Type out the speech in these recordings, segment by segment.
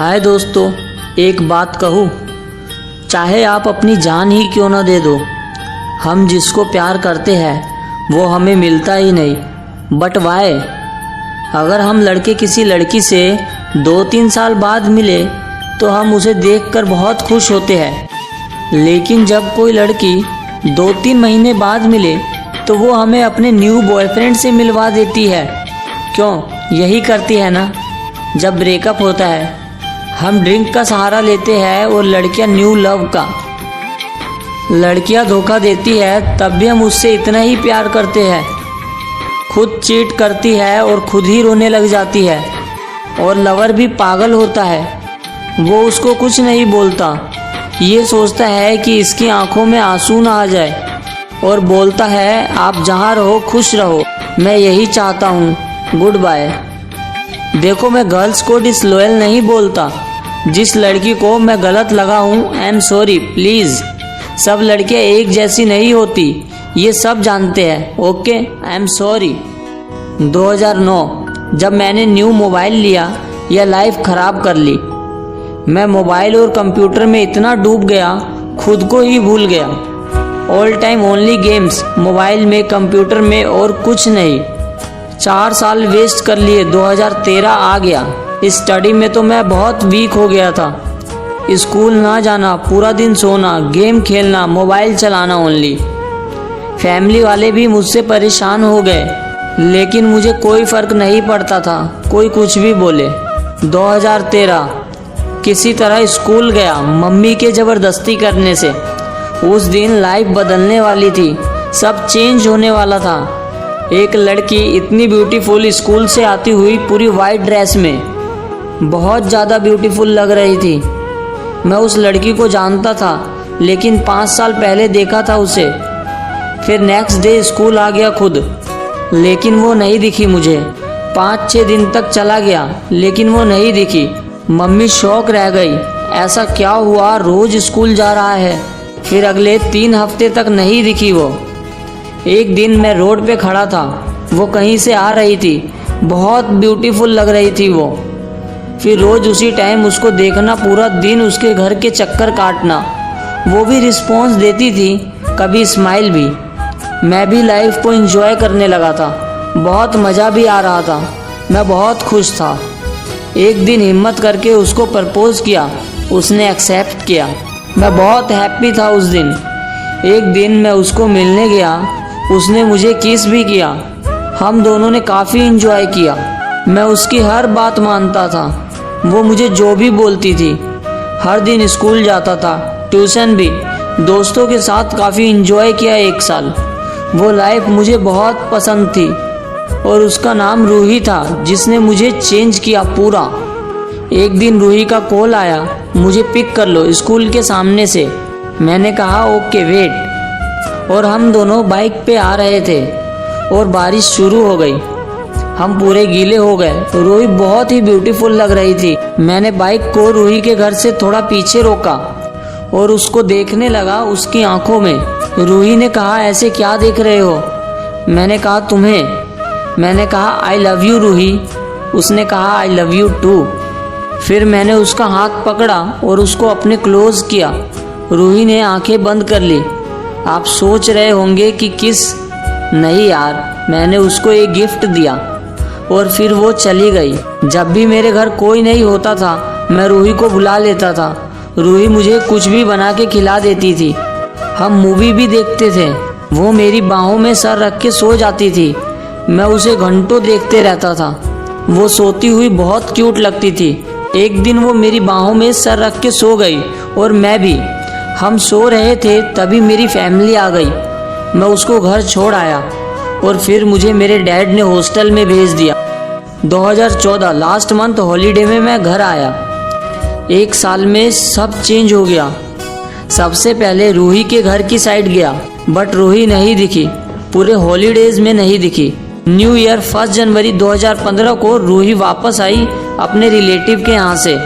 हाय दोस्तों, एक बात कहूँ, चाहे आप अपनी जान ही क्यों ना दे दो, हम जिसको प्यार करते हैं वो हमें मिलता ही नहीं। But why? अगर हम लड़के किसी लड़की से 2-3 साल बाद मिले तो हम उसे देखकर बहुत खुश होते हैं, लेकिन जब कोई लड़की 2-3 महीने बाद मिले तो वो हमें अपने न्यू बॉयफ्रेंड से मिलवा देती है। क्यों? यही करती है ना। जब ब्रेकअप होता है हम ड्रिंक का सहारा लेते हैं और लड़कियां न्यू लव का। लड़कियां धोखा देती है तब भी हम उससे इतना ही प्यार करते हैं। खुद चीट करती है और खुद ही रोने लग जाती है, और लवर भी पागल होता है। वो उसको कुछ नहीं बोलता, ये सोचता है कि इसकी आंखों में आंसू ना आ जाए, और बोलता है आप जहाँ रहो खुश रहो, मैं यही चाहता हूँ, गुड बाय। देखो, मैं गर्ल्स को डिसलॉयल नहीं बोलता। जिस लड़की को मैं गलत लगा हूँ, आई एम सॉरी, प्लीज़। सब लड़कियाँ एक जैसी नहीं होती, ये सब जानते हैं, ओके, आई एम सॉरी। 2009 जब मैंने न्यू मोबाइल लिया, यह लाइफ ख़राब कर ली। मैं मोबाइल और कंप्यूटर में इतना डूब गया, खुद को ही भूल गया। All time only games, mobile में, कंप्यूटर में, और कुछ नहीं। 4 साल वेस्ट कर लिए। 2013 आ गया। स्टडी में तो मैं बहुत वीक हो गया था। स्कूल ना जाना, पूरा दिन सोना, गेम खेलना, मोबाइल चलाना ओनली। फैमिली वाले भी मुझसे परेशान हो गए, लेकिन मुझे कोई फ़र्क नहीं पड़ता था, कोई कुछ भी बोले। 2013 किसी तरह स्कूल गया, मम्मी के ज़बरदस्ती करने से। उस दिन लाइफ बदलने वाली थी, सब चेंज होने वाला था। एक लड़की इतनी ब्यूटीफुल स्कूल से आती हुई पूरी वाइट ड्रेस में, बहुत ज़्यादा ब्यूटीफुल लग रही थी। मैं उस लड़की को जानता था, लेकिन 5 साल पहले देखा था उसे। फिर नेक्स्ट डे स्कूल आ गया खुद, लेकिन वो नहीं दिखी मुझे। 5-6 दिन तक चला गया, लेकिन वो नहीं दिखी। मम्मी शॉक रह गई, ऐसा क्या हुआ, रोज़ स्कूल जा रहा है। फिर अगले 3 हफ्ते तक नहीं दिखी वो। एक दिन मैं रोड पे खड़ा था, वो कहीं से आ रही थी, बहुत ब्यूटीफुल लग रही थी वो। फिर रोज़ उसी टाइम उसको देखना, पूरा दिन उसके घर के चक्कर काटना। वो भी रिस्पॉन्स देती थी, कभी स्माइल भी। मैं भी लाइफ को एंजॉय करने लगा था, बहुत मज़ा भी आ रहा था, मैं बहुत खुश था। एक दिन हिम्मत करके उसको प्रपोज़ किया, उसने एक्सेप्ट किया। मैं बहुत हैप्पी था उस दिन। एक दिन मैं उसको मिलने गया, उसने मुझे किस भी किया। हम दोनों ने काफ़ी एंजॉय किया। मैं उसकी हर बात मानता था, वो मुझे जो भी बोलती थी। हर दिन स्कूल जाता था, ट्यूशन भी। दोस्तों के साथ काफ़ी एंजॉय किया 1 साल। वो लाइफ मुझे बहुत पसंद थी, और उसका नाम रूही था, जिसने मुझे चेंज किया पूरा। एक दिन रूही का कॉल आया, मुझे पिक कर लो स्कूल के सामने से। मैंने कहा ओके वेट, और हम दोनों बाइक पे आ रहे थे और बारिश शुरू हो गई। हम पूरे गीले हो गए। रूही बहुत ही ब्यूटीफुल लग रही थी। मैंने बाइक को रूही के घर से थोड़ा पीछे रोका और उसको देखने लगा उसकी आंखों में। रूही ने कहा ऐसे क्या देख रहे हो? मैंने कहा तुम्हें। मैंने कहा आई लव यू रूही। उसने कहा आई लव यू टू। फिर मैंने उसका हाथ पकड़ा और उसको अपने क्लोज किया। रूही ने आंखें बंद कर ली। आप सोच रहे होंगे कि किस? नहीं यार, मैंने उसको एक गिफ्ट दिया और फिर वो चली गई। जब भी मेरे घर कोई नहीं होता था, मैं रूही को बुला लेता था। रूही मुझे कुछ भी बना के खिला देती थी। हम मूवी भी देखते थे। वो मेरी बाहों में सर रख के सो जाती थी। मैं उसे घंटों देखते रहता था। वो सोती हुई बहुत क्यूट लगती थी। एक दिन वो मेरी बाहों में सर रख के सो गई और मैं भी। हम सो रहे थे, तभी मेरी फैमिली आ गई। मैं उसको घर छोड़ आया और फिर मुझे मेरे डैड ने हॉस्टल में भेज दिया। 2014 लास्ट मंथ हॉलीडे में मैं घर आया। 1 साल में सब चेंज हो गया। सबसे पहले रूही के घर की साइड गया, बट रूही नहीं दिखी। पूरे हॉलीडेज में नहीं दिखी। न्यू ईयर 1 जनवरी 2015 को रूही वापस आई अपने रिलेटिव के यहाँ से,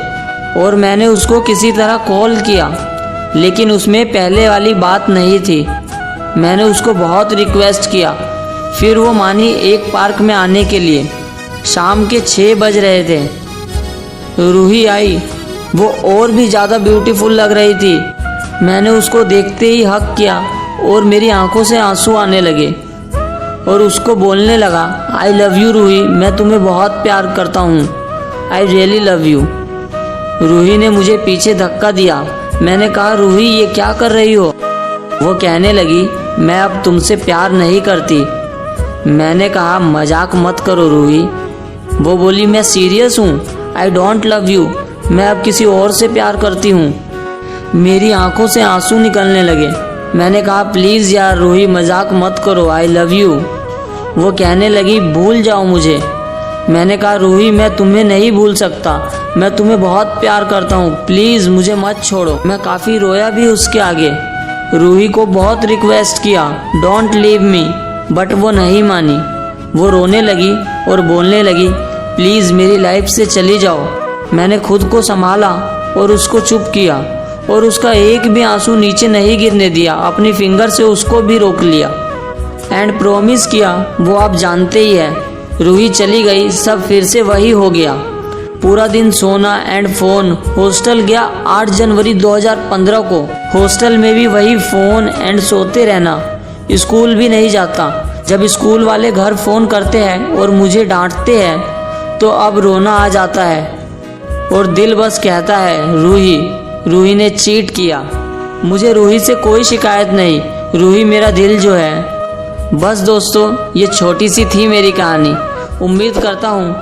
और मैंने उसको किसी तरह कॉल किया, लेकिन उसमें पहले वाली बात नहीं थी। मैंने उसको बहुत रिक्वेस्ट किया, फिर वो मानी एक पार्क में आने के लिए। शाम के 6 बज रहे थे। रूही आई वो और भी ज़्यादा ब्यूटीफुल लग रही थी। मैंने उसको देखते ही हक किया और मेरी आंखों से आंसू आने लगे और उसको बोलने लगा, आई लव यू रूही, मैं तुम्हें बहुत प्यार करता हूँ, I really love you. Ruhi ने मुझे पीछे धक्का दिया। मैंने कहा, रूही ये क्या कर रही हो? वो कहने लगी, मैं अब तुमसे प्यार नहीं करती। मैंने कहा, मजाक मत करो रूही। वो बोली, मैं सीरियस हूँ, आई डोंट लव यू, मैं अब किसी और से प्यार करती हूँ। मेरी आंखों से आंसू निकलने लगे। मैंने कहा, प्लीज़ यार रूही मजाक मत करो, आई लव यू। वो कहने लगी, भूल जाओ मुझे। मैंने कहा, रूही मैं तुम्हें नहीं भूल सकता, मैं तुम्हें बहुत प्यार करता हूँ, प्लीज़ मुझे मत छोड़ो। मैं काफ़ी रोया भी उसके आगे। रूही को बहुत रिक्वेस्ट किया, डोंट लीव मी, बट वो नहीं मानी। वो रोने लगी और बोलने लगी, प्लीज़ मेरी लाइफ से चली जाओ। मैंने खुद को संभाला और उसको चुप किया और उसका एक भी आंसू नीचे नहीं गिरने दिया। अपनी फिंगर से उसको भी रोक लिया एंड प्रॉमिस किया, वो आप जानते ही है। रूही चली गई, सब फिर से वही हो गया। पूरा दिन सोना एंड फोन। हॉस्टल गया 8 जनवरी 2015 को। हॉस्टल में भी वही फोन एंड सोते रहना। स्कूल भी नहीं जाता। जब स्कूल वाले घर फ़ोन करते हैं और मुझे डांटते हैं तो अब रोना आ जाता है और दिल बस कहता है, रूही ने चीट किया। मुझे रूही से कोई शिकायत नहीं, रूही मेरा दिल जो है। बस दोस्तों, ये छोटी सी थी मेरी कहानी। उम्मीद करता हूँ